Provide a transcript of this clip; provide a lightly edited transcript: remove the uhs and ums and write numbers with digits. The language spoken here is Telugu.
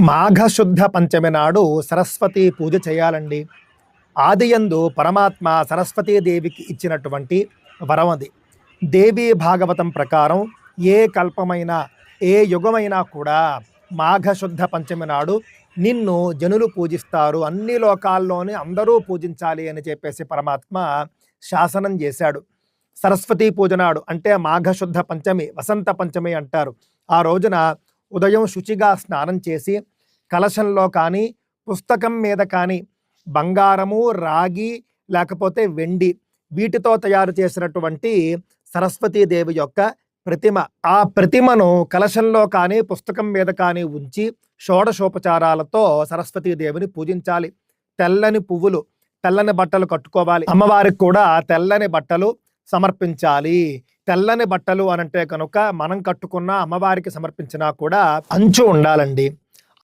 మాఘశుద్ధ పంచమి నాడు సరస్వతి పూజ చేయాలండి. ఆదియందు పరమాత్మ సరస్వతీదేవికి ఇచ్చినటువంటి వరం అది. దేవీ భాగవతం ప్రకారం ఏ కల్పమైనా ఏ యుగమైనా కూడా మాఘశుద్ధ పంచమి నాడు నిన్ను జనులు పూజిస్తారు, అన్ని లోకాల్లోని అందరూ పూజించాలి అని చెప్పేసి పరమాత్మ శాసనం చేశాడు. సరస్వతీ పూజ నాడు అంటే మాఘశుద్ధ పంచమి, వసంత పంచమి అంటారు. ఆ రోజున ఉదయం శుచిగా స్నానం చేసి కలశంలో కానీ పుస్తకం మీద కానీ బంగారము, రాగి లేకపోతే వెండి వీటితో తయారు చేసినటువంటి సరస్వతీదేవి యొక్క ప్రతిమ, ఆ ప్రతిమను కలశంలో కానీ పుస్తకం మీద కానీ ఉంచి షోడశోపచారాలతో సరస్వతీదేవిని పూజించాలి. తెల్లని పువ్వులు, తెల్లని బట్టలు కట్టుకోవాలి. అమ్మవారికి కూడా తెల్లని బట్టలు సమర్పించాలి. తెల్లని బట్టలు అనంటే కనుక మనం కట్టుకున్న అమ్మవారికి సమర్పించినా కూడా అంచు ఉండాలండి.